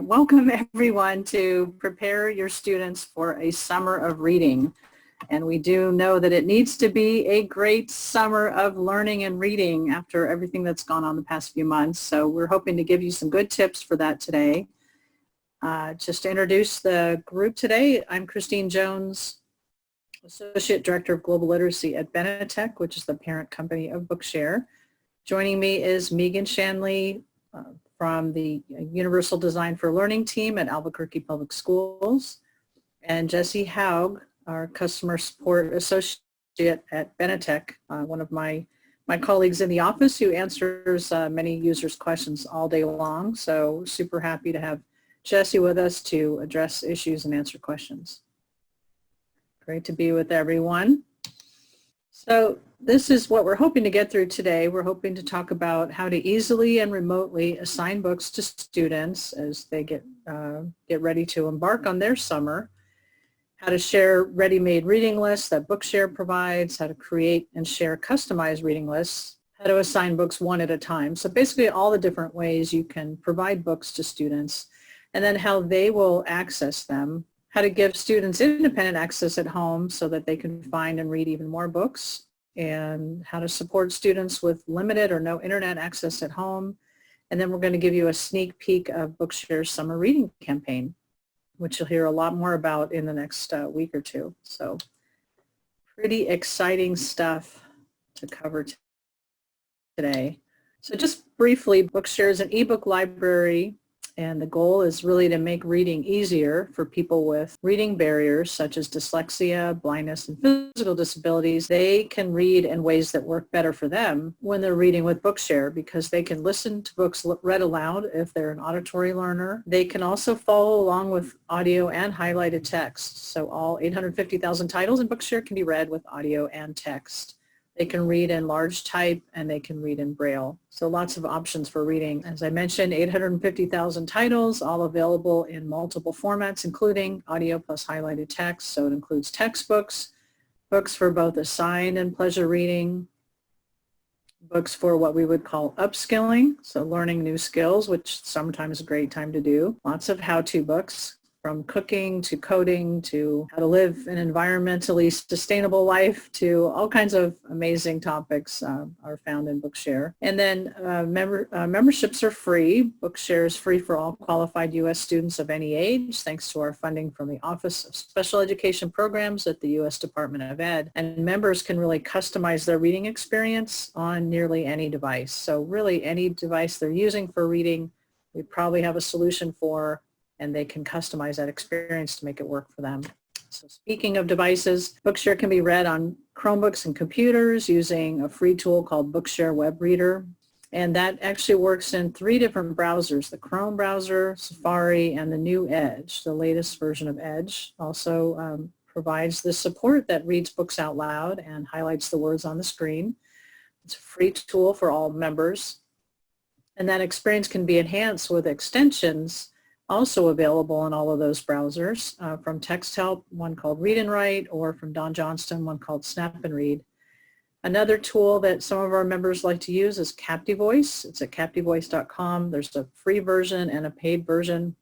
welcome everyone to prepare your students for a summer of reading. And we do know that it needs to be a great summer of learning and reading after everything that's gone on the past few months. So we're hoping to give you some good tips for that today. Just to introduce the group today, I'm Christine Jones, Associate Director of Global Literacy at Benetech, which is the parent company of Bookshare. Joining me is Megan Shanley from the Universal Design for Learning team at Albuquerque Public Schools, and Jesse Haug, our Customer Support Associate at Benetech, one of my colleagues in the office who answers many users' questions all day long. So super happy to have Jesse with us to address issues and answer questions. Great to be with everyone. So this is what we're hoping to get through today. We're hoping to talk about how to easily and remotely assign books to students as they get ready to embark on their summer, how to share ready-made reading lists that Bookshare provides, how to create and share customized reading lists, how to assign books one at a time. So basically all the different ways you can provide books to students, and then how they will access them, how to give students independent access at home so that they can find and read even more books, and how to support students with limited or no internet access at home. And then we're going to give you a sneak peek of Bookshare's summer reading campaign, which you'll hear a lot more about in the next week or two. So pretty exciting stuff to cover today. So just briefly, Bookshare is an ebook library, and the goal is really to make reading easier for people with reading barriers such as dyslexia, blindness, and physical disabilities. They can read in ways that work better for them when they're reading with Bookshare, because they can listen to books read aloud if they're an auditory learner. They can also follow along with audio and highlighted text. So all 850,000 titles in Bookshare can be read with audio and text. They can read in large type and they can read in Braille. So lots of options for reading. As I mentioned, 850,000 titles, all available in multiple formats, including audio plus highlighted text. So it includes textbooks, books for both assigned and pleasure reading, books for what we would call upskilling, so learning new skills, which sometimes is a great time to do. Lots of how-to books, from cooking to coding to how to live an environmentally sustainable life to all kinds of amazing topics are found in Bookshare. And then memberships are free. Bookshare is free for all qualified U.S. students of any age, thanks to our funding from the Office of Special Education Programs at the U.S. Department of Ed. And members can really customize their reading experience on nearly any device. So really any device they're using for reading, we probably have a solution for, and they can customize that experience to make it work for them. So speaking of devices, Bookshare can be read on Chromebooks and computers using a free tool called Bookshare Web Reader. And that actually works in 3 different browsers, the Chrome browser, Safari, and the new Edge. The latest version of Edge also provides the support that reads books out loud and highlights the words on the screen. It's a free tool for all members. And that experience can be enhanced with extensions also available in all of those browsers, from TextHelp, one called Read and Write, or from Don Johnston, one called Snap and Read. Another tool that some of our members like to use is CaptiVoice. It's at captivoice.com. There's a free version and a paid version.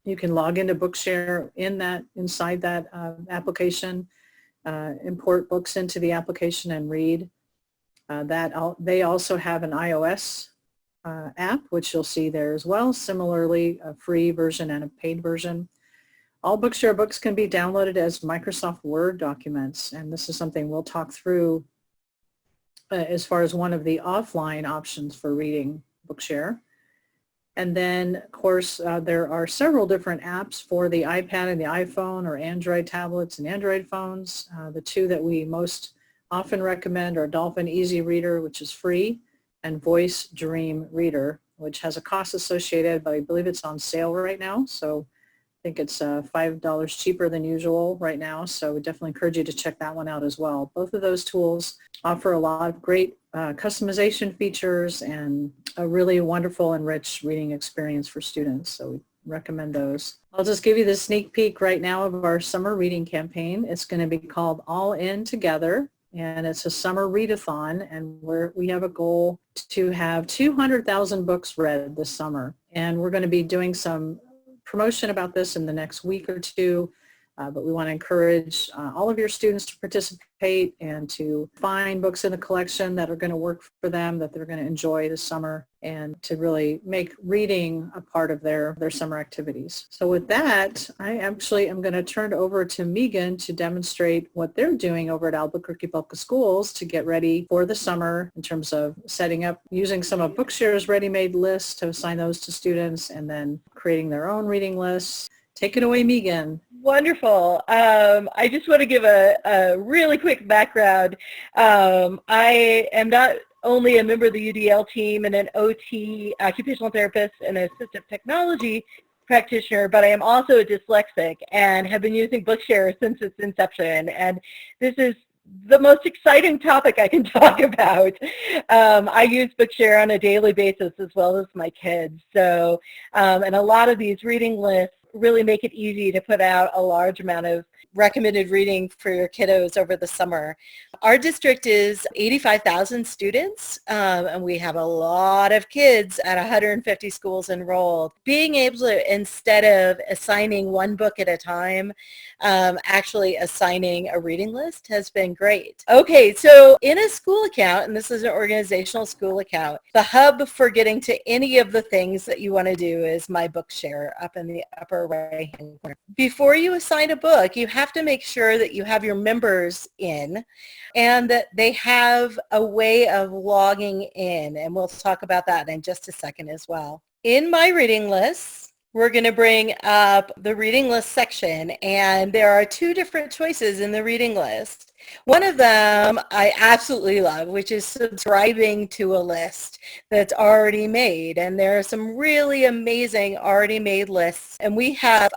You can log into Bookshare inside that application, import books into the application and read. They also have an iOS app, which you'll see there as well. Similarly, a free version and a paid version. All Bookshare books can be downloaded as Microsoft Word documents, and this is something we'll talk through as far as one of the offline options for reading Bookshare. And then, of course, there are several different apps for the iPad and the iPhone, or Android tablets and Android phones. The 2 that we most often recommend are Dolphin Easy Reader, which is free, and Voice Dream Reader, which has a cost associated, but I believe it's on sale right now. So I think it's $5 cheaper than usual right now. So we definitely encourage you to check that one out as well. Both of those tools offer a lot of great customization features and a really wonderful and rich reading experience for students. So we recommend those. I'll just give you the sneak peek right now of our summer reading campaign. It's going to be called All In Together. And it's a summer readathon, and we have a goal to have 200,000 books read this summer. And we're going to be doing some promotion about this in the next week or two. But we want to encourage all of your students to participate and to find books in the collection that are going to work for them, that they're going to enjoy this summer, and to really make reading a part of their summer activities. So with that, I actually am going to turn it over to Megan to demonstrate what they're doing over at Albuquerque Public Schools to get ready for the summer in terms of setting up, using some of Bookshare's ready-made lists to assign those to students, and then creating their own reading lists. Take it away, Megan. Wonderful. I just want to give a really quick background. I am not only a member of the UDL team and an OT, occupational therapist, and an assistive technology practitioner, but I am also a dyslexic and have been using Bookshare since its inception. And this is the most exciting topic I can talk about. I use Bookshare on a daily basis as well as my kids. So, and a lot of these reading lists really make it easy to put out a large amount of recommended reading for your kiddos over the summer. Our district is 85,000 students, and we have a lot of kids at 150 schools enrolled. Being able to, instead of assigning one book at a time, actually assigning a reading list has been great. Okay, so in a school account, and this is an organizational school account, the hub for getting to any of the things that you want to do is My Bookshare up in the upper right-hand corner. Before you assign a book, you have to make sure that you have your members in and that they have a way of logging in, and we'll talk about that in just a second as well. In My Reading Lists, we're going to bring up the reading list section, and there are two different choices in the reading list. One of them I absolutely love, which is subscribing to a list that's already made. And there are some really amazing already made lists. And we have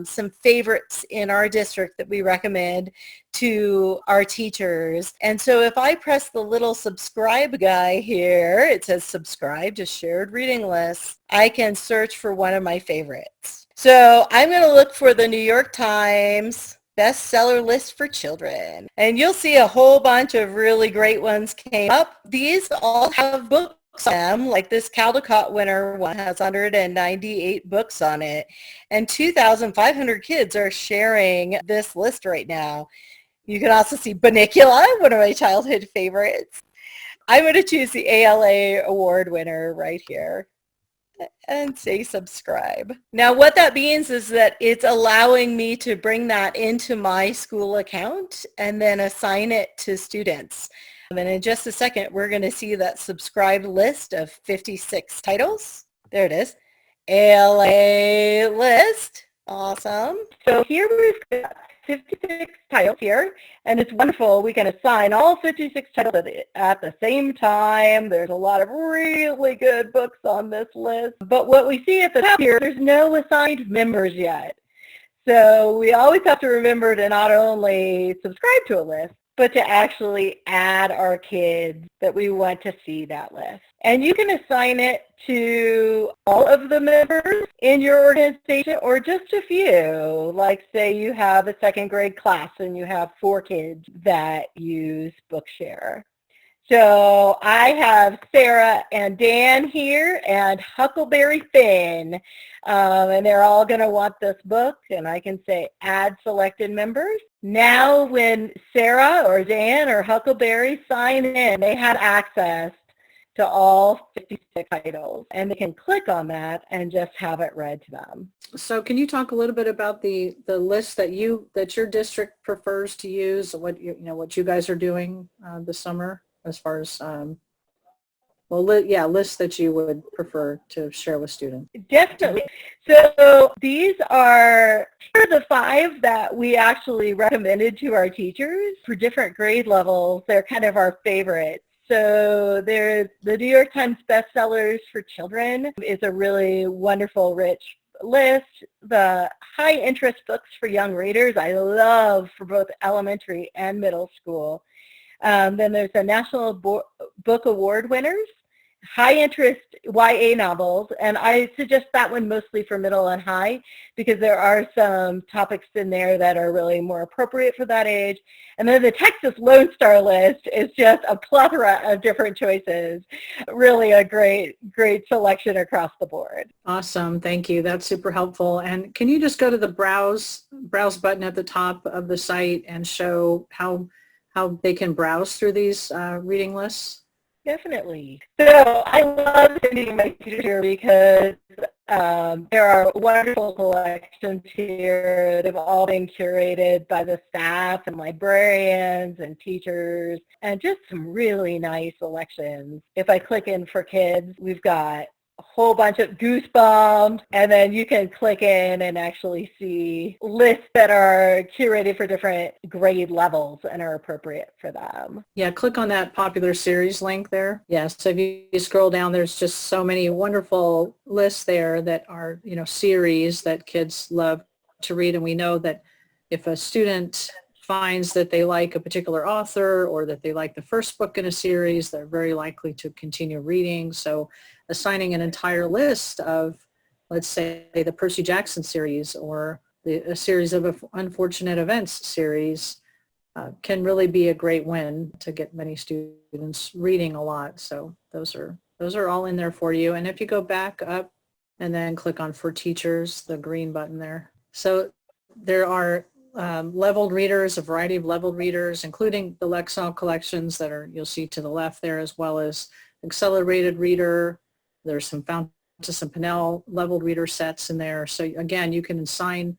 some favorites in our district that we recommend to our teachers. And so if I press the little subscribe guy here, it says subscribe to shared reading lists, I can search for one of my favorites. So I'm going to look for the New York Times bestseller list for children. And you'll see a whole bunch of really great ones came up. These all have books on them, like this Caldecott winner one has 198 books on it. And 2,500 kids are sharing this list right now. You can also see Bunnicula, one of my childhood favorites. I'm going to choose the ALA award winner right here and say subscribe. Now what that means is that it's allowing me to bring that into my school account and then assign it to students. And in just a second, we're going to see that subscribed list of 56 titles. There it is. ALA list. Awesome. So here we've got 56 titles here, and it's wonderful. We can assign all 56 titles at the same time. There's a lot of really good books on this list. But what we see at the top here, there's no assigned members yet. So we always have to remember to not only subscribe to a list, but to actually add our kids that we want to see that list. And you can assign it to all of the members in your organization or just a few. Like say you have a second grade class and you have 4 kids that use Bookshare. So I have Sarah and Dan here and Huckleberry Finn, and they're all going to want this book, and I can say add selected members. Now when Sarah or Dan or Huckleberry sign in, they have access to all 56 titles, and they can click on that and just have it read to them. So can you talk a little bit about the list that your district prefers to use, what you guys are doing this summer? As far as, lists that you would prefer to share with students. Definitely. So these are the 5 that we actually recommended to our teachers for different grade levels. They're kind of our favorites. So there's the New York Times bestsellers for children is a really wonderful, rich list. The high interest books for young readers I love for both elementary and middle school. Then there's the National Book Award winners, high interest YA novels, and I suggest that one mostly for middle and high because there are some topics in there that are really more appropriate for that age. And then the Texas Lone Star list is just a plethora of different choices. Really a great selection across the board. Awesome. Thank you. That's super helpful. And can you just go to the browse button at the top of the site and show how they can browse through these reading lists? Definitely. So I love sending my teachers here because there are wonderful collections here. They've all been curated by the staff and librarians and teachers, and just some really nice selections. If I click in for kids, we've got a whole bunch of Goosebumps, and then you can click in and actually see lists that are curated for different grade levels and are appropriate for them. Yeah, click on that popular series link there. Yeah, so if you scroll down, there's just so many wonderful lists there that are, series that kids love to read. And we know that if a student finds that they like a particular author or that they like the first book in a series, they're very likely to continue reading. So assigning an entire list of, let's say, the Percy Jackson series or a series of unfortunate events series can really be a great win to get many students reading a lot. So those are all in there for you. And if you go back up and then click on For Teachers, the green button there. So there are leveled readers, a variety of leveled readers, including the Lexile collections that you'll see to the left there, as well as Accelerated Reader. There's some Fountas and Pinnell leveled reader sets in there. So again, you can assign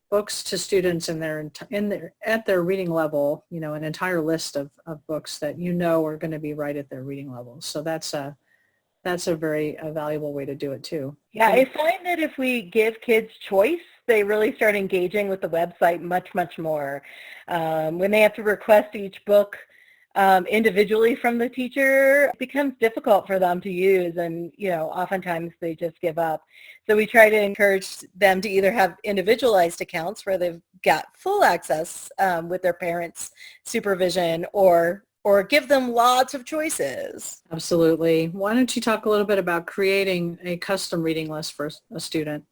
books to students at their reading level, an entire list of books that are going to be right at their reading level. So that's a very valuable way to do it too. Yeah, I find that if we give kids choice, they really start engaging with the website much, much more. When they have to request each book individually from the teacher, it becomes difficult for them to use, and oftentimes they just give up. So we try to encourage them to either have individualized accounts where they've got full access with their parents' supervision, or give them lots of choices. Absolutely. Why don't you talk a little bit about creating a custom reading list for a student?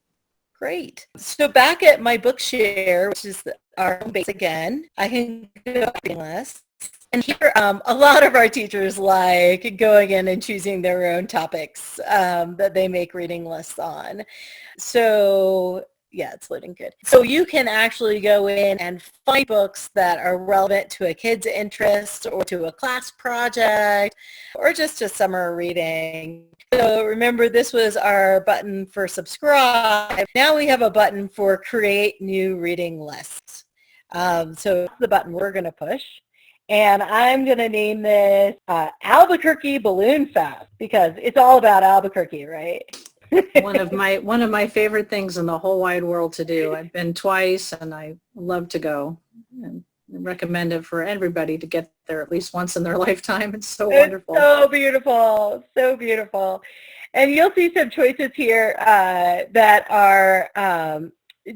Great. So back at my Bookshare, which is our home base again, I can go to reading lists. And here, a lot of our teachers like going in and choosing their own topics that they make reading lists on. So yeah, it's loading good. So you can actually go in and find books that are relevant to a kid's interest or to a class project or just a summer reading. So remember, this was our button for subscribe. Now we have a button for create new reading lists. So that's the button we're going to push. And I'm going to name this Albuquerque Balloon Fest because it's all about Albuquerque, right? one of my favorite things in the whole wide world to do. I've been twice and I love to go and recommend it for everybody to get there at least once in their lifetime. It's so wonderful. So beautiful. So beautiful. And you'll see some choices here that are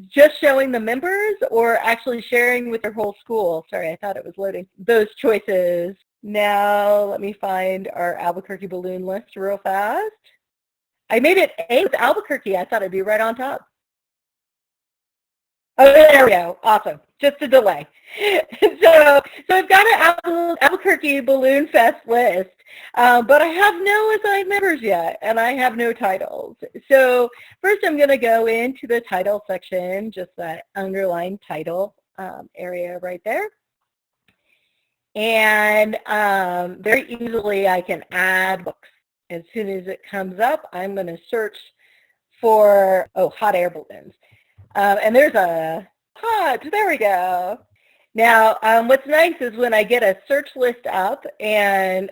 just showing the members or actually sharing with their whole school. Sorry, I thought it was loading those choices. Now let me find our Albuquerque balloon list real fast. I made it A with Albuquerque. I thought it'd be right on top. Oh, there we go. Awesome. Just a delay. So I've got an Albuquerque Balloon Fest list, but I have no assigned members yet, and I have no titles. So first I'm going to go into the title section, just that underlined title area right there. And very easily I can add books. As soon as it comes up, I'm going to search for, hot air balloons. And there's there we go. Now, what's nice is when I get a search list up and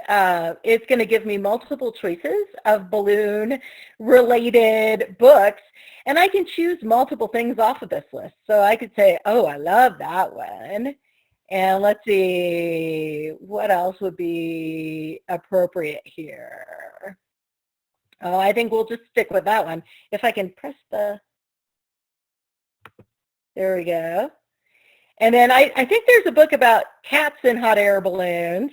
it's going to give me multiple choices of balloon-related books, and I can choose multiple things off of this list. So I could say, I love that one. And let's see, what else would be appropriate here? I think we'll just stick with that one. If I can press there we go. And then I think there's a book about cats in hot air balloons.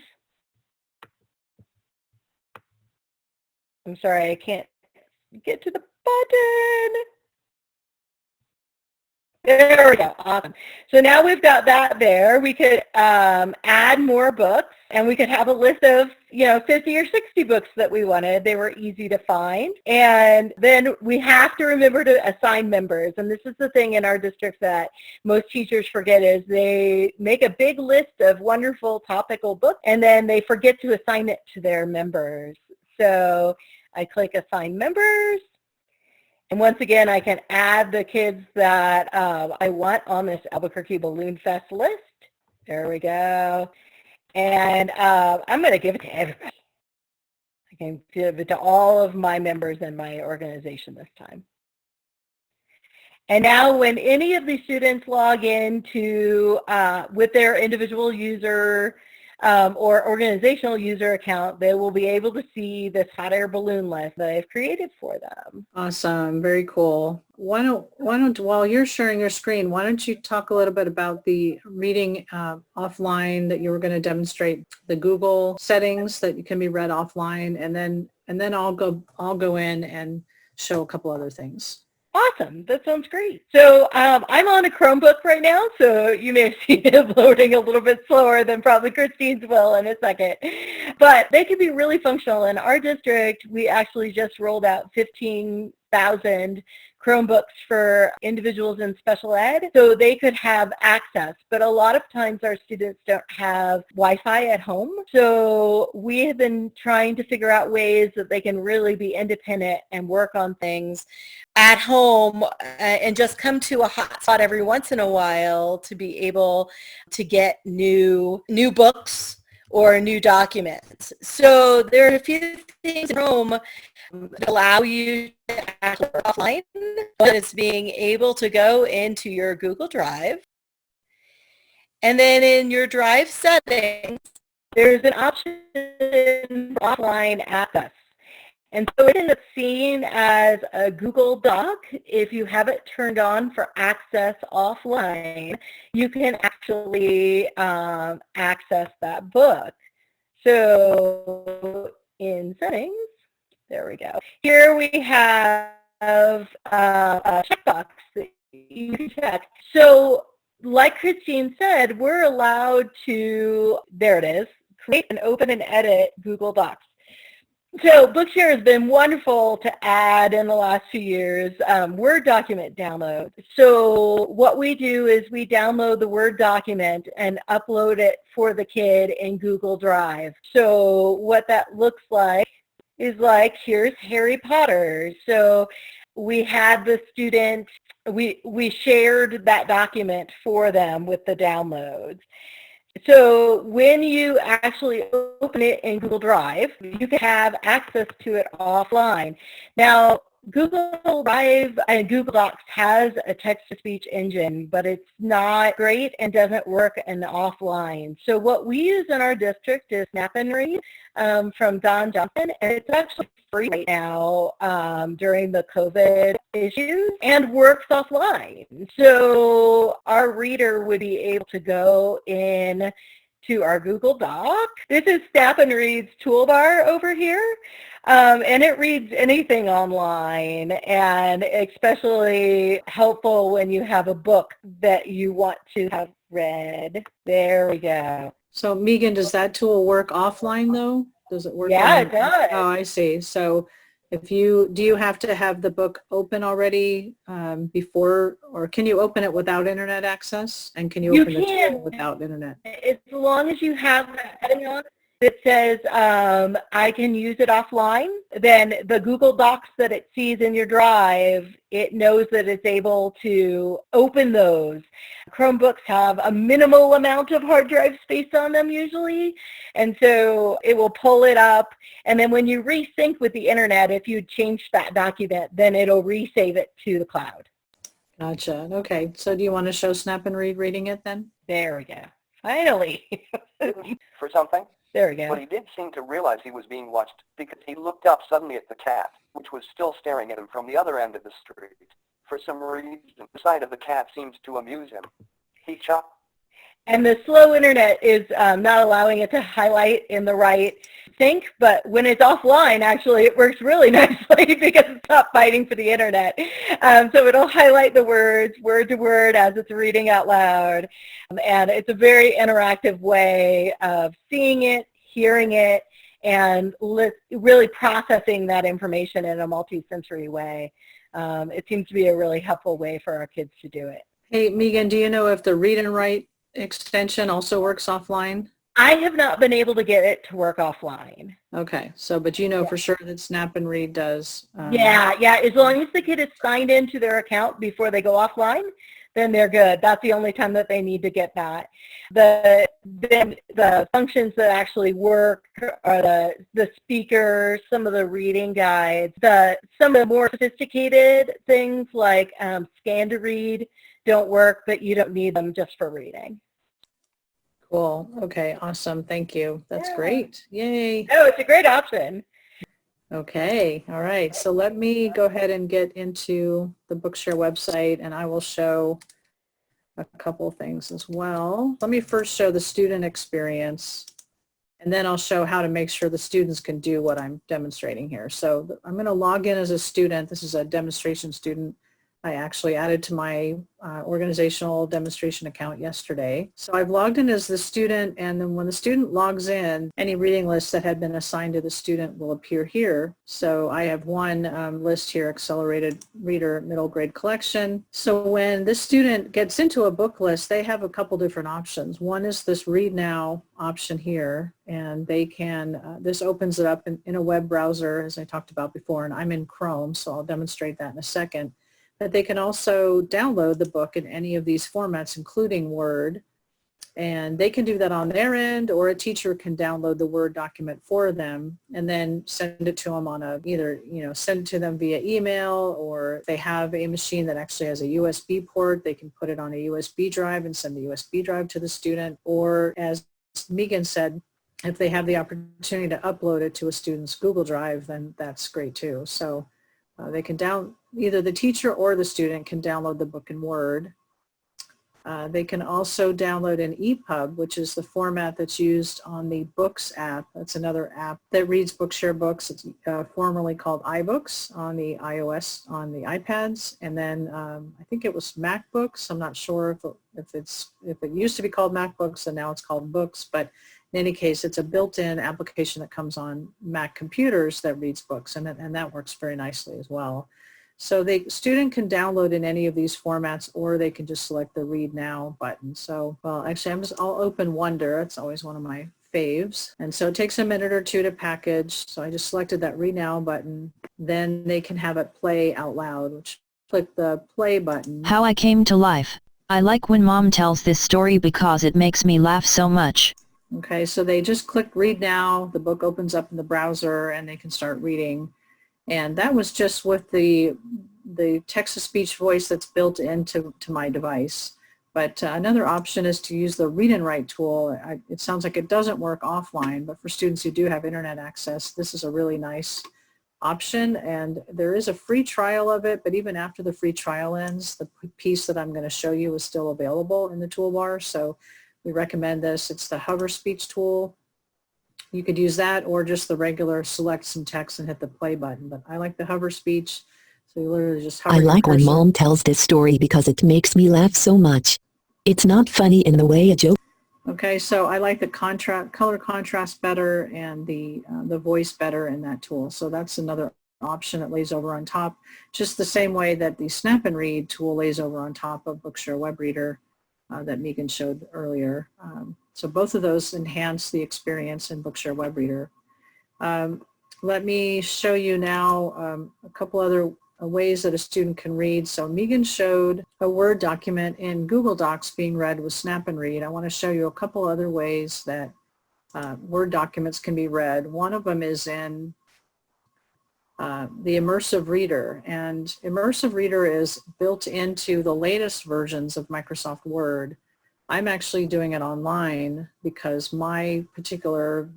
I'm sorry, I can't get to the button. There we go. Awesome. So now we've got that there. We could add more books, and we could have a list of, 50 or 60 books that we wanted. They were easy to find. And then we have to remember to assign members. And this is the thing in our district that most teachers forget is they make a big list of wonderful topical books, and then they forget to assign it to their members. So I click Assign Members. And once again, I can add the kids that I want on this Albuquerque Balloon Fest list. There we go. And I'm going to give it to everybody. I can give it to all of my members in my organization this time. And now when any of these students log into with their individual user or organizational user account, they will be able to see this hot air balloon list that I've created for them. Awesome. Very cool. Why don't, while you're sharing your screen, why don't you talk a little bit about the reading offline that you were going to demonstrate, the Google settings that can be read offline, and then I'll go in and show a couple other things. Awesome. That sounds great. So I'm on a Chromebook right now, so you may have seen it loading a little bit slower than probably Christine's will in a second. But they can be really functional. In our district, we actually just rolled out 15,000 Chromebooks for individuals in special ed, so they could have access. But a lot of times our students don't have Wi-Fi at home, so we have been trying to figure out ways that they can really be independent and work on things at home and just come to a hotspot every once in a while to be able to get new books or new documents. So there are a few things in Chrome that allow you to actually work offline, but it's being able to go into your Google Drive. And then in your Drive settings, there's an option for offline access. And so it ends up seen as a Google Doc. If you have it turned on for access offline, you can actually access that book. So in settings, there we go. Here we have a checkbox that you can check. So like Christine said, we're allowed to, there it is, create and open and edit Google Docs. So Bookshare has been wonderful to add in the last few years, Word document download. So what we do is we download the Word document and upload it for the kid in Google Drive. So what that looks like is like, here's Harry Potter. So we had the student, we shared that document for them with the downloads. So when you actually open it in Google Drive, you can have access to it offline. Now, Google Drive and Google Docs has a text-to-speech engine, but it's not great and doesn't work in offline. So what we use in our district is Snap and Read from Don Johnson, and it's actually free right now during the COVID issues and works offline. So our reader would be able to go in to our Google Doc. This is Snap and Read's toolbar over here. And it reads anything online, and especially helpful when you have a book that you want to have read. There we go. So Megan, does that tool work offline though? Does it work? Yeah, it does. Oh, I see. So do you have to have the book open already before, or can you open it without internet access? And can you open the tool without internet? As long as you have that setting on that says I can use it offline, then the Google Docs that it sees in your drive, it knows that it's able to open those. Chromebooks have a minimal amount of hard drive space on them usually, and so it will pull it up, and then when you resync with the internet, if you change that document, then it'll resave it to the cloud. Gotcha. Okay. So do you want to show Snap and Read reading it then? There we go. Finally. For something. There we go. But he did seem to realize he was being watched because he looked up suddenly at the cat, which was still staring at him from the other end of the street. For some reason, the sight of the cat seemed to amuse him. He chuckled. And the slow internet is not allowing it to highlight in the right sync, but when it's offline, actually, it works really nicely because it's not fighting for the internet. So it'll highlight the words, word to word, as it's reading out loud. And it's a very interactive way of seeing it, hearing it, and really processing that information in a multi-sensory way. It seems to be a really helpful way for our kids to do it. Hey, Megan, do you know if the Read and Write extension also works offline? I have not been able to get it to work offline. Okay, so, but you know for sure that Snap and Read does. Yeah, as long as the kid is signed into their account before they go offline, then they're good. That's the only time that they need to get that. Then the functions that actually work are the speakers, some of the reading guides, some of the more sophisticated things like Scan to Read don't work, but you don't need them just for reading. Cool. Okay, awesome. Thank you. That's great. Yay. Oh, it's a great option. Okay, all right. So let me go ahead and get into the Bookshare website, and I will show a couple things as well. Let me first show the student experience, and then I'll show how to make sure the students can do what I'm demonstrating here. So I'm going to log in as a student. This is a demonstration student I actually added to my organizational demonstration account yesterday. So I've logged in as the student, and then when the student logs in, any reading lists that had been assigned to the student will appear here. So I have one list here, Accelerated Reader Middle Grade Collection. So when this student gets into a book list, they have a couple different options. One is this Read Now option here, and they can, this opens it up in a web browser, as I talked about before, and I'm in Chrome, so I'll demonstrate that in a second. That they can also download the book in any of these formats, including Word, and they can do that on their end, or a teacher can download the Word document for them and then send it to them on either send it to them via email, or if they have a machine that actually has a USB port, they can put it on a USB drive and send the USB drive to the student, or as Megan said, if they have the opportunity to upload it to a student's Google Drive, then that's great too. So they can either the teacher or the student can download the book in Word. They can also download an EPUB, which is the format that's used on the Books app. That's another app that reads Bookshare books. It's formerly called iBooks on the iOS, on the iPads, and then I think it was MacBooks. I'm not sure if it used to be called MacBooks and now it's called Books, but in any case, it's a built-in application that comes on Mac computers that reads books, and that works very nicely as well. So the student can download in any of these formats, or they can just select the Read Now button. So, well, actually, I'll open Wonder. It's always one of my faves. And so it takes a minute or two to package. So I just selected that Read Now button. Then they can have it play out loud, which click the play button. How I Came to Life. I like when Mom tells this story because it makes me laugh so much. Okay, so they just click Read Now, the book opens up in the browser, and they can start reading. And that was just with the text-to-speech voice that's built into my device. But another option is to use the Read and Write tool. It sounds like it doesn't work offline, but for students who do have internet access, this is a really nice option. And there is a free trial of it, but even after the free trial ends, the piece that I'm going to show you is still available in the toolbar. So we recommend this. It's the Hover Speech tool. You could use that or just the regular select some text and hit the play button. But I like the Hover Speech. So you literally just hover. I like when Mom tells this story because it makes me laugh so much. It's not funny in the way a joke. Okay, so I like the color contrast better and the voice better in that tool. So that's another option that lays over on top, just the same way that the Snap and Read tool lays over on top of Bookshare Web Reader. That Megan showed earlier. So both of those enhance the experience in Bookshare Web Reader. Let me show you now a couple other ways that a student can read. So Megan showed a Word document in Google Docs being read with Snap and Read. I want to show you a couple other ways that Word documents can be read. One of them is in the Immersive Reader, and Immersive Reader is built into the latest versions of Microsoft Word. I'm actually doing it online because my particular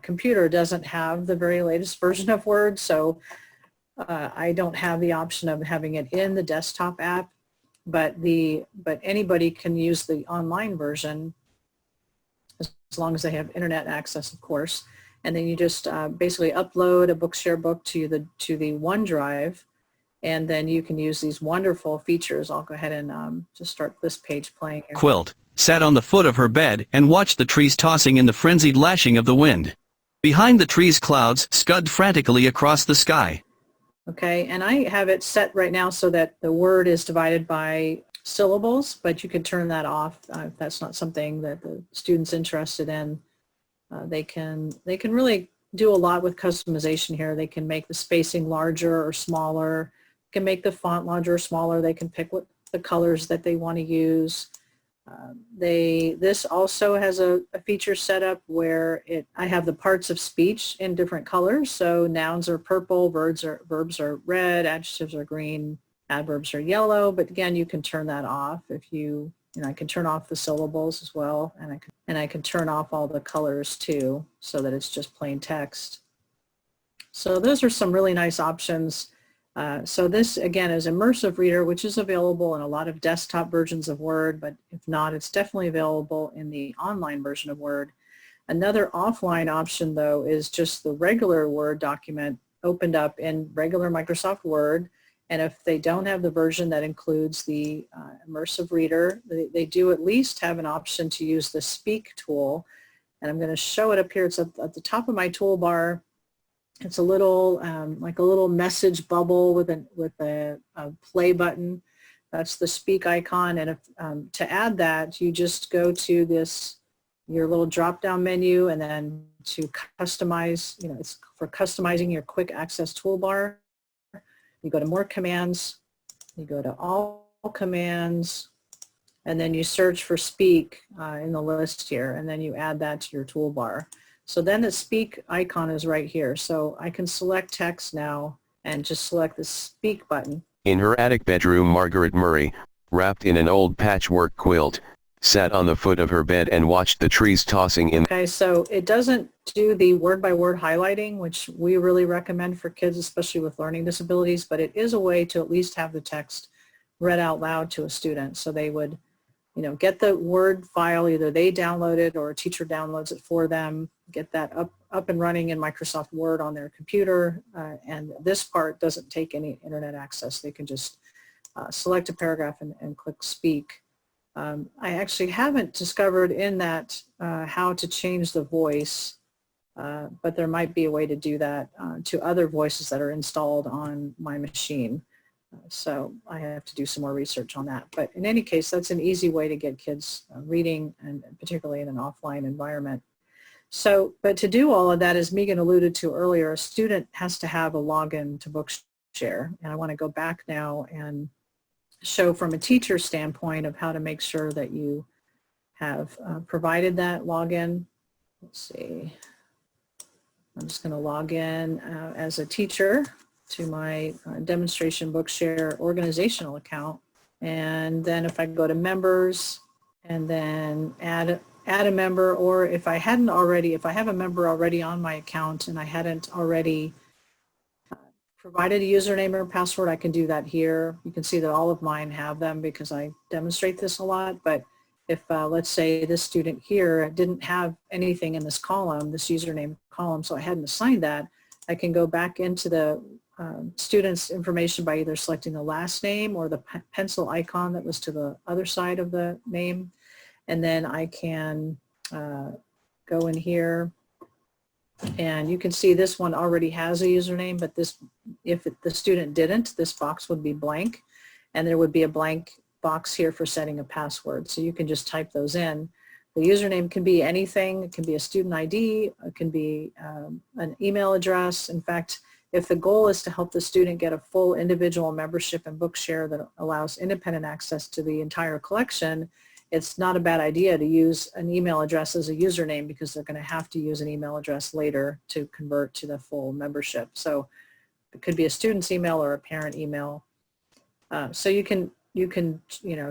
computer doesn't have the very latest version of Word, so I don't have the option of having it in the desktop app, but anybody can use the online version long as they have internet access, of course. And then you just basically upload a Bookshare book to the OneDrive, and then you can use these wonderful features. I'll go ahead and just start this page playing here. Quilt sat on the foot of her bed and watched the trees tossing in the frenzied lashing of the wind. Behind the trees, clouds scud frantically across the sky. Okay, and I have it set right now so that the word is divided by syllables, but you can turn that off if that's not something that the student's interested in. They can really do a lot with customization here. They can make the spacing larger or smaller, can make the font larger or smaller. They can pick what the colors that they want to use. This also has a feature set up where I have the parts of speech in different colors. So nouns are purple, verbs are red, adjectives are green, adverbs are yellow. But again, you can turn that off if I can turn off the syllables as well, and I can turn off all the colors too, so that it's just plain text. So those are some really nice options. So this again is Immersive Reader, which is available in a lot of desktop versions of Word, but if not, it's definitely available in the online version of Word. Another offline option though is just the regular Word document opened up in regular Microsoft Word. And if they don't have the version that includes the Immersive Reader, they do at least have an option to use the Speak tool. And I'm going to show it up here. It's at the top of my toolbar. It's a little like a little message bubble with a play button. That's the Speak icon. And if, to add that, you just go to your little drop-down menu, and then to customize, it's for customizing your quick access toolbar. You go to More Commands, you go to All Commands, and then you search for Speak in the list here, and then you add that to your toolbar. So then the Speak icon is right here. So I can select text now and just select the Speak button. In her attic bedroom, Margaret Murray, wrapped in an old patchwork quilt, sat on the foot of her bed and watched the trees tossing in. Okay, so it doesn't do the word-by-word highlighting, which we really recommend for kids, especially with learning disabilities, but it is a way to at least have the text read out loud to a student. So they would, get the Word file, either they download it or a teacher downloads it for them, get that up and running in Microsoft Word on their computer, and this part doesn't take any internet access. They can just select a paragraph and click Speak. I actually haven't discovered in that how to change the voice, but there might be a way to do that to other voices that are installed on my machine. So I have to do some more research on that. But in any case, that's an easy way to get kids reading, and particularly in an offline environment. So, but to do all of that, as Megan alluded to earlier, a student has to have a login to Bookshare. And I want to go back now and show from a teacher standpoint of how to make sure that you have provided that login. Let's see. I'm just going to log in as a teacher to my demonstration Bookshare organizational account. And then if I go to members and then add a member, or if I have a member already on my account and I hadn't already provided a username or password, I can do that here. You can see that all of mine have them because I demonstrate this a lot. But if, let's say, this student here didn't have anything in this column, this username column, so I hadn't assigned that, I can go back into the student's information by either selecting the last name or the pencil icon that was to the other side of the name. And then I can go in here, and you can see this one already has a username, but if the student didn't, this box would be blank, and there would be a blank box here for setting a password. So you can just type those in. The username can be anything. It can be a student ID. It can be an email address. In fact, if the goal is to help the student get a full individual membership in Bookshare that allows independent access to the entire collection, it's not a bad idea to use an email address as a username, because they're going to have to use an email address later to convert to the full membership. So it could be a student's email or a parent email. So you can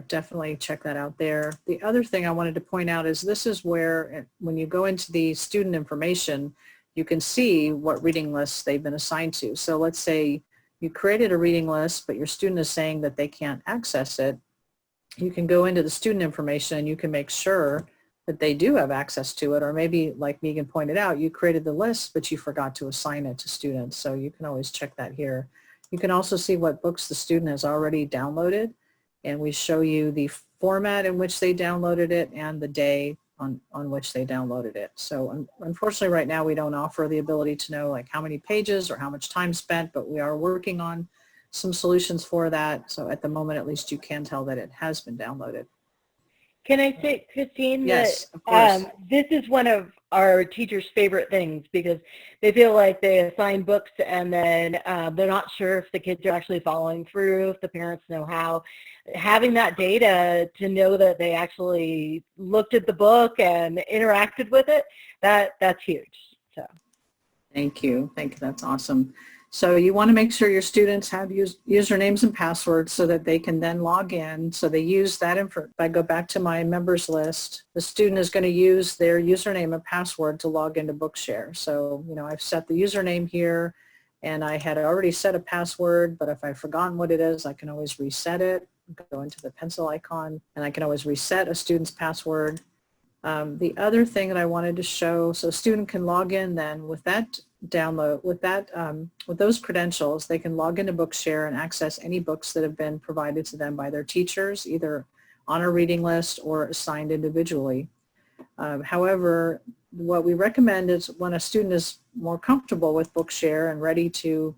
definitely check that out there. The other thing I wanted to point out is this is where, when you go into the student information, you can see what reading lists they've been assigned to. So let's say you created a reading list, but your student is saying that they can't access it. You can go into the student information and you can make sure that they do have access to it, or maybe like Megan pointed out, you created the list, but you forgot to assign it to students. So you can always check that here. You can also see what books the student has already downloaded, and we show you the format in which they downloaded it and the day on which they downloaded it. So unfortunately right now we don't offer the ability to know like how many pages or how much time spent, but we are working on some solutions for that. So at the moment at least you can tell that it has been downloaded. Can I say, Christine, yes, that of course. this is one of our teachers' favorite things because they feel like they assign books and then they're not sure if the kids are actually following through, if the parents know how. Having that data to know that they actually looked at the book and interacted with it, that's huge. So. Thank you. That's awesome. So you want to make sure your students have usernames and passwords so that they can then log in. So they use that info. If I go back to my members list, the student is going to use their username and password to log into Bookshare. So, I've set the username here and I had already set a password, but if I've forgotten what it is, I can always reset it, go into the pencil icon, and I can always reset a student's password. The other thing that I wanted to show, so a student can log in then with that download, with those credentials, they can log into Bookshare and access any books that have been provided to them by their teachers, either on a reading list or assigned individually. However, what we recommend is when a student is more comfortable with Bookshare and ready to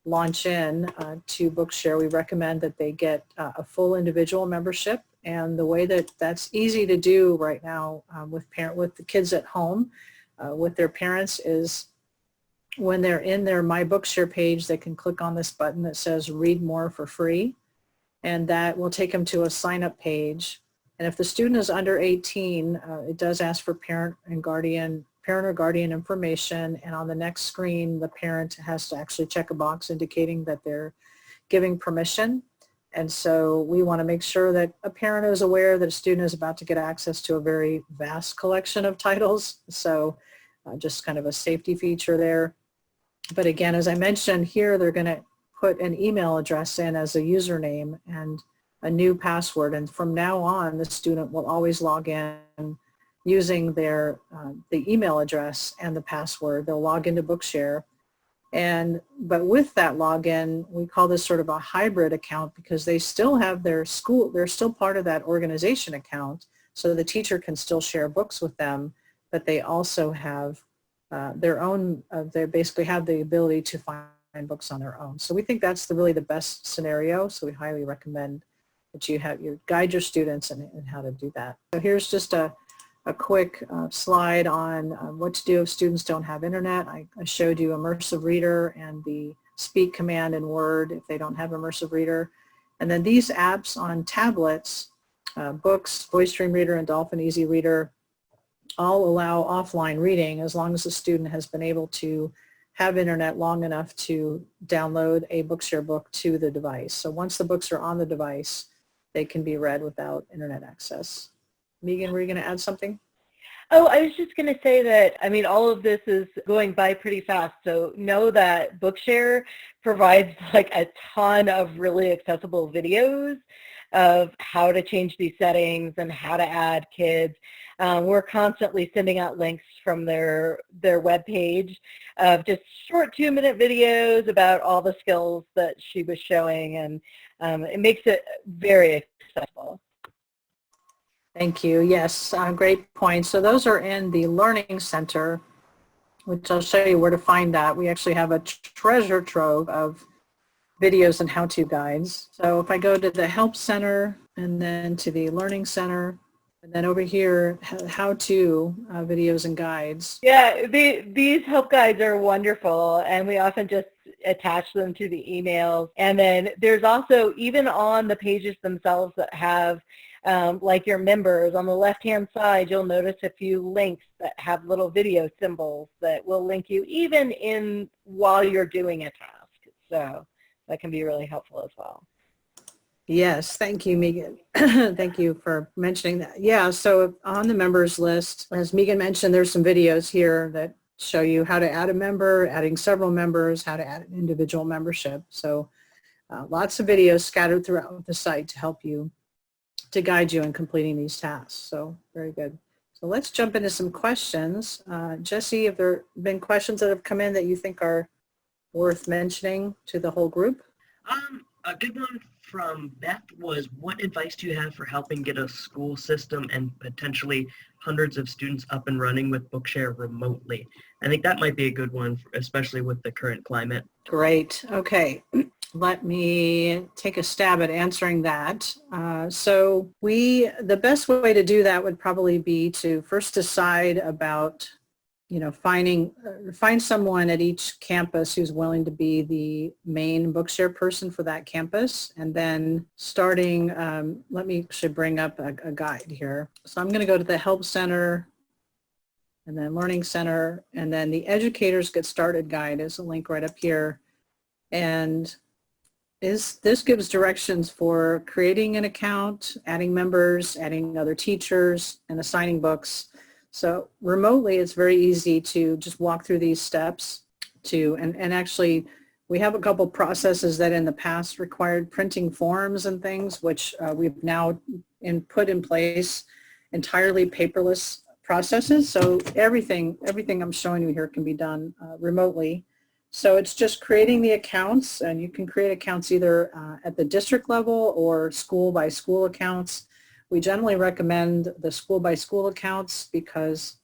launch in to Bookshare, we recommend that they get a full individual membership. And the way that that's easy to do right now with the kids at home with their parents is when they're in their My Bookshare page, they can click on this button that says Read More for free, and that will take them to a sign-up page. And if the student is under 18, it does ask for parent or guardian information, and on the next screen, the parent has to actually check a box indicating that they're giving permission. And so we want to make sure that a parent is aware that a student is about to get access to a very vast collection of titles. So just kind of a safety feature there. But again, as I mentioned here, they're going to put an email address in as a username and a new password. And from now on, the student will always log in using their the email address and the password. They'll log into Bookshare. But with that login, we call this sort of a hybrid account because they still have their school, they're still part of that organization account, so the teacher can still share books with them, but they also have their own, they basically have the ability to find books on their own. So we think that's really the best scenario, so we highly recommend that you guide your students in how to do that. So here's just a quick slide on what to do if students don't have internet. I showed you Immersive Reader and the speak command in Word if they don't have Immersive Reader. And then these apps on tablets, Books, Voice Dream Reader, and Dolphin Easy Reader, all allow offline reading as long as the student has been able to have internet long enough to download a Bookshare book to the device. So once the books are on the device, they can be read without internet access. Megan, were you going to add something? Oh, I was just going to say that, I mean, all of this is going by pretty fast. So know that Bookshare provides like a ton of really accessible videos of how to change these settings and how to add kids. We're constantly sending out links from their webpage of just short 2-minute videos about all the skills that she was showing, and it makes it very accessible. Thank you. Yes, great point. So those are in the Learning Center, which I'll show you where to find that. We actually have a treasure trove of videos and how-to guides. So if I go to the Help Center and then to the Learning Center, and then over here, how-to videos and guides. Yeah, these help guides are wonderful, and we often just attach them to the emails. And then there's also, even on the pages themselves that have like your members, on the left-hand side, you'll notice a few links that have little video symbols that will link you even while you're doing a task. So that can be really helpful as well. Yes, thank you, Megan. Thank you for mentioning that. Yeah, so on the members list, as Megan mentioned, there's some videos here that show you how to add a member, adding several members, how to add an individual membership. So lots of videos scattered throughout the site to help you, to guide you in completing these tasks. So very good. So So let's jump into some questions. Jesse, have there been questions that have come in that you think are worth mentioning to the whole group? A good one from Beth was, what advice do you have for helping get a school system and potentially hundreds of students up and running with Bookshare remotely? I think that might be a good one, especially with the current climate. Great. Okay. Let me take a stab at answering that. So the best way to do that would probably be to first decide about, find someone at each campus who's willing to be the main Bookshare person for that campus. And then starting, let me actually bring up a guide here. So I'm going to go to the Help Center and then Learning Center, and then the Educators Get Started guide is a link right up here. And this gives directions for creating an account, adding members, adding other teachers, and assigning books. So remotely, it's very easy to just walk through these steps and actually we have a couple processes that in the past required printing forms and things, which we've now put in place entirely paperless processes. So everything I'm showing you here can be done remotely. So it's just creating the accounts, and you can create accounts either at the district level or school by school accounts. We generally recommend the school by school accounts because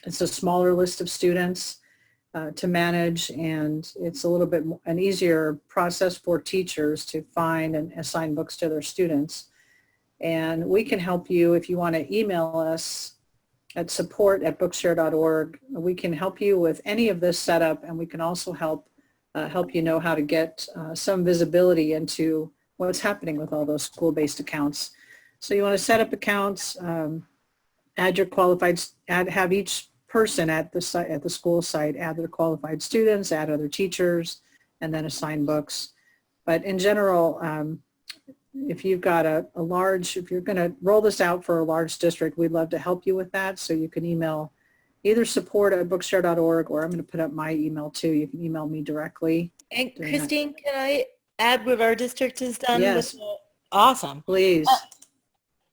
it's a smaller list of students to manage, and it's a little bit an easier process for teachers to find and assign books to their students. And we can help you if you want to email us at support@bookshare.org. We can help you with any of this setup, and we can also help you know how to get some visibility into what's happening with all those school-based accounts. So you want to set up accounts, add your qualified, have each person at the site, at the school site, add their qualified students, add other teachers, and then assign books. But in general, if you've got if you're going to roll this out for a large district, we'd love to help you with that. So you can email either support@bookshare.org, or I'm going to put up my email too. You can email me directly. And Christine, can I add what our district has done? Yes. Awesome. Please.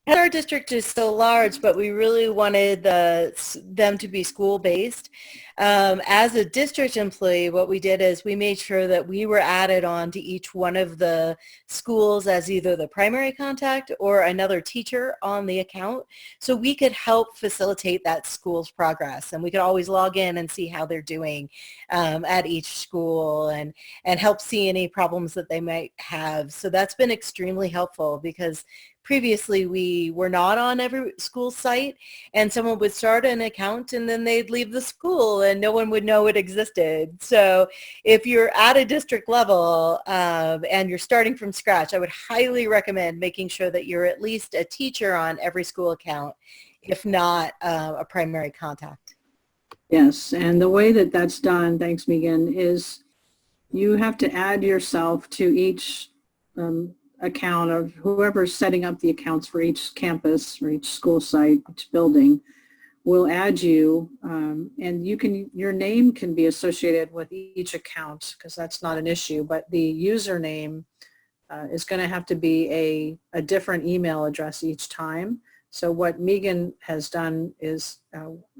Our district is so large, but we really wanted them to be school-based. As a district employee, what we did is we made sure that we were added on to each one of the schools as either the primary contact or another teacher on the account, so we could help facilitate that school's progress. And we could always log in and see how they're doing at each school and help see any problems that they might have. So that's been extremely helpful, because previously we were not on every school site, and someone would start an account and then they'd leave the school and no one would know it existed. So if you're at a district level and you're starting from scratch, I would highly recommend making sure that you're at least a teacher on every school account, if not a primary contact. Yes, and the way that that's done, thanks Megan, is you have to add yourself to each account of whoever's setting up the accounts for each campus or each school site, each building will add you, and your name can be associated with each account, because that's not an issue, but the username is going to have to be a different email address each time. So what Megan has done is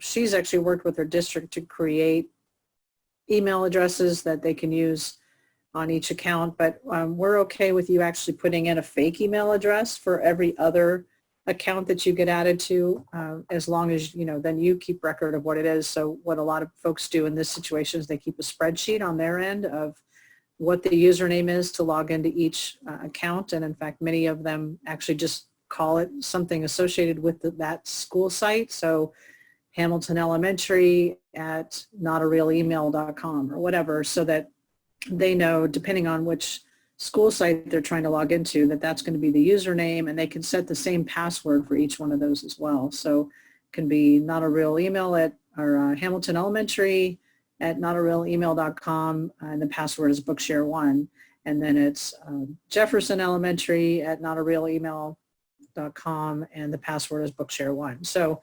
she's actually worked with her district to create email addresses that they can use on each account, but we're okay with you actually putting in a fake email address for every other account that you get added to, as long as, then you keep record of what it is. So what a lot of folks do in this situation is they keep a spreadsheet on their end of what the username is to log into each account. And in fact, many of them actually just call it something associated with that school site. So Hamilton Elementary at notarealemail.com or whatever, so that they know, depending on which school site they're trying to log into, that's going to be the username, and they can set the same password for each one of those as well. So it can be notarealemail or Hamilton Elementary at notarealemail.com, and the password is Bookshare1. And then it's Jefferson Elementary at notarealemail.com, and the password is Bookshare1. So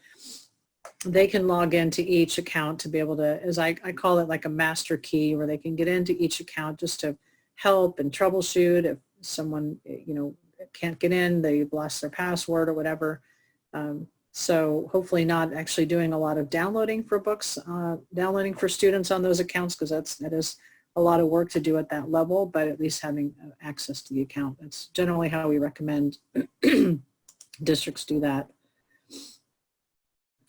they can log into each account to be able to, as I call it, like a master key, where they can get into each account just to help and troubleshoot if someone, can't get in, they've lost their password or whatever. So hopefully not actually doing a lot of downloading for books, downloading for students on those accounts, because that is a lot of work to do at that level, but at least having access to the account. That's generally how we recommend districts do that.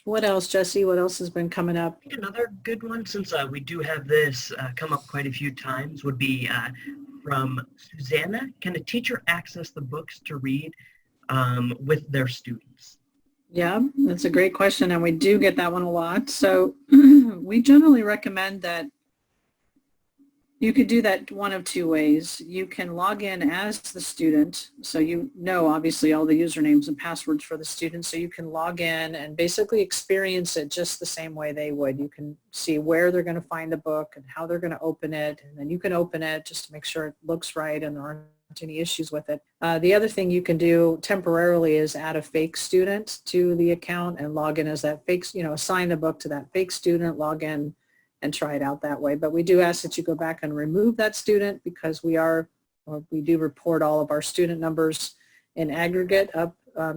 What else, Jesse? What else has been coming up? I think another good one, since we do have this come up quite a few times, would be from Susanna. Can a teacher access the books to read with their students? Yeah, that's a great question, and we do get that one a lot. So we generally recommend that you could do that one of two ways. You can log in as the student, so you know obviously all the usernames and passwords for the student, so you can log in and basically experience it just the same way they would. You can see where they're going to find the book and how they're going to open it, and then you can open it just to make sure it looks right and there aren't any issues with it. The other thing you can do temporarily is add a fake student to the account and log in as that fake, assign the book to that fake student, log in and try it out that way. But we do ask that you go back and remove that student, because we do report all of our student numbers in aggregate up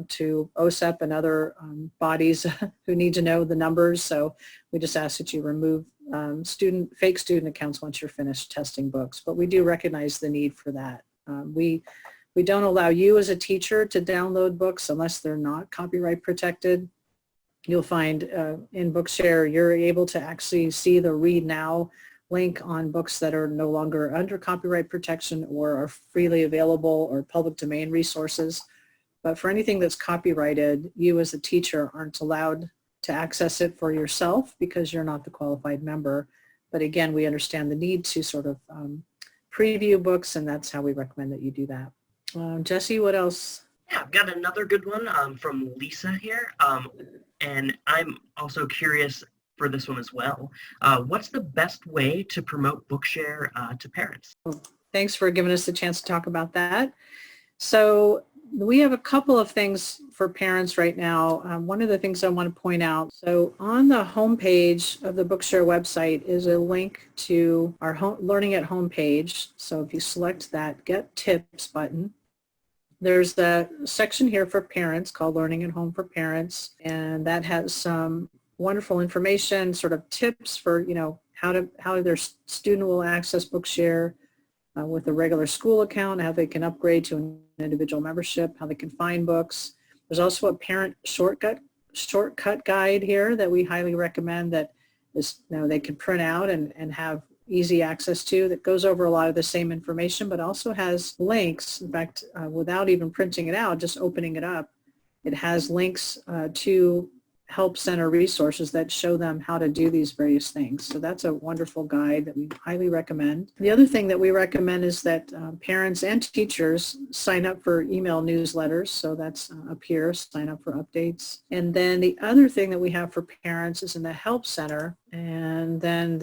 to OSEP and other bodies who need to know the numbers. So we just ask that you remove fake student accounts once you're finished testing books. But we do recognize the need for that. We don't allow you as a teacher to download books unless they're not copyright protected. You'll find in Bookshare, you're able to actually see the Read Now link on books that are no longer under copyright protection or are freely available or public domain resources. But for anything that's copyrighted, you as a teacher aren't allowed to access it for yourself because you're not the qualified member. But again, we understand the need to sort of preview books, and that's how we recommend that you do that. Jesse, what else? Yeah, I've got another good one from Lisa here. And I'm also curious for this one as well. What's the best way to promote Bookshare to parents? Thanks for giving us a chance to talk about that. So we have a couple of things for parents right now. One of the things I want to point out, so on the homepage of the Bookshare website is a link to our Learning at Home page. So if you select that Get Tips button, there's a section here for parents called Learning at Home for Parents, and that has some wonderful information, sort of tips for, how their student will access Bookshare with a regular school account, how they can upgrade to an individual membership, how they can find books. There's also a parent shortcut guide here that we highly recommend that is, they can print out and have easy access to, that goes over a lot of the same information, but also has links. In fact, without even printing it out, just opening it up, it has links to help center resources that show them how to do these various things. So that's a wonderful guide that we highly recommend. The other thing that we recommend is that parents and teachers sign up for email newsletters. So that's up here, sign up for updates. And then the other thing that we have for parents is in the Help Center. And then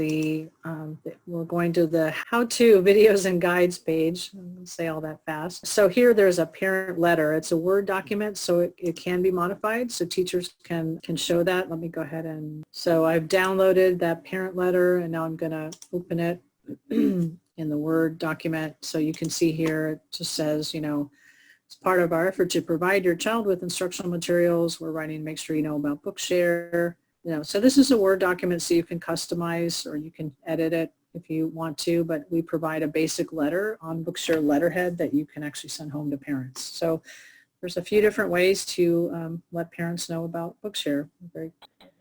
we're going to the how-to videos and guides page. I'll say all that fast. So here there's a parent letter. It's a Word document, so it can be modified, so teachers can show that. Let me go ahead so I've downloaded that parent letter, and now I'm going to open it in the Word document. So you can see here it just says, it's part of our effort to provide your child with instructional materials. We're writing to make sure you know about Bookshare. So this is a Word document, so you can customize or you can edit it if you want to, but we provide a basic letter on Bookshare letterhead that you can actually send home to parents. So there's a few different ways to let parents know about Bookshare.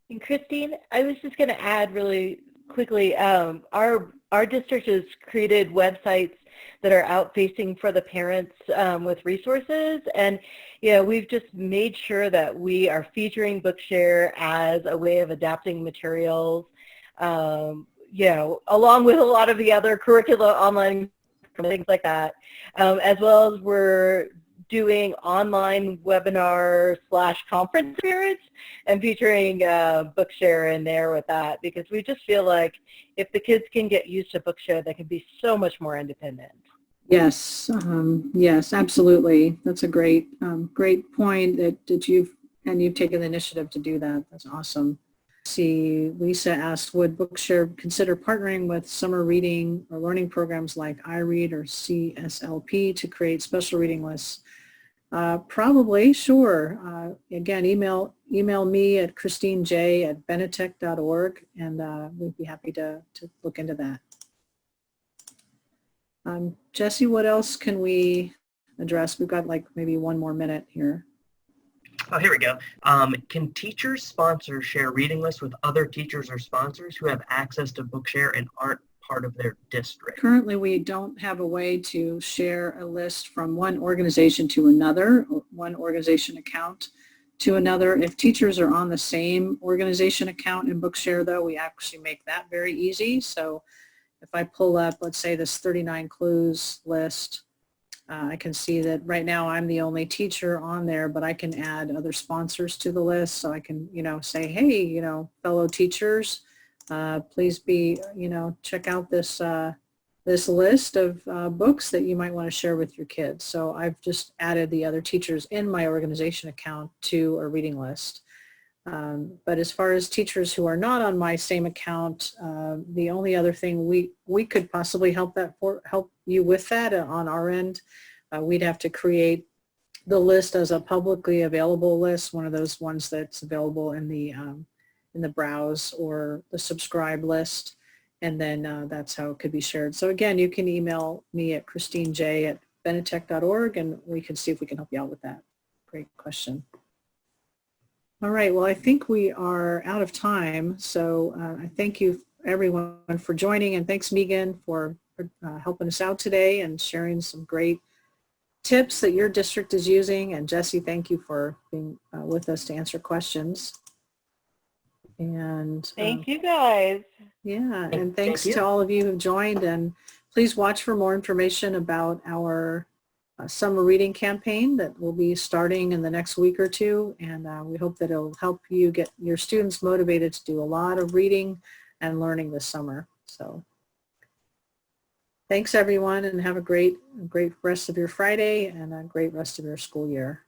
And Christine, I was just going to add really quickly, our district has created websites that are out-facing for the parents with resources, and we've just made sure that we are featuring Bookshare as a way of adapting materials, along with a lot of the other curricula online, things like that, as well as we're doing online webinar / conference experience and featuring Bookshare in there with that, because we just feel like if the kids can get used to Bookshare, they can be so much more independent. Yes, yes, absolutely. That's a great point that you've taken the initiative to do that. That's awesome. See, Lisa asked, would Bookshare consider partnering with summer reading or learning programs like iRead or CSLP to create special reading lists Probably, sure. Again, email me at christinej@benetech.org, and we'd be happy to look into that. Jesse, what else can we address? We've got like maybe 1 more minute here. Oh, here we go. Can teachers sponsors share reading lists with other teachers or sponsors who have access to Bookshare and aren't part of their district? Currently, we don't have a way to share a list from one organization to another, or one organization account to another. If teachers are on the same organization account in Bookshare, though, we actually make that very easy. So if I pull up, let's say, this 39 clues list, I can see that right now I'm the only teacher on there, but I can add other sponsors to the list. So I can, say, hey, fellow teachers, please check out this this list of books that you might want to share with your kids. So I've just added the other teachers in my organization account to a reading list. But as far as teachers who are not on my same account, the only other thing we could possibly help you with that on our end, we'd have to create the list as a publicly available list, one of those ones that's available in the browse or the subscribe list, and then that's how it could be shared. So again, you can email me at christinej@benetech.org, and we can see if we can help you out with that. Great question. All right, well, I think we are out of time, so I thank you everyone for joining, and thanks Megan for helping us out today and sharing some great tips that your district is using, and Jesse, thank you for being with us to answer questions. And thank you guys. Yeah, and thanks to all of you who've joined, and please watch for more information about our summer reading campaign that will be starting in the next week or two, and we hope that it'll help you get your students motivated to do a lot of reading and learning this summer. So thanks everyone, and have a great rest of your Friday and a great rest of your school year.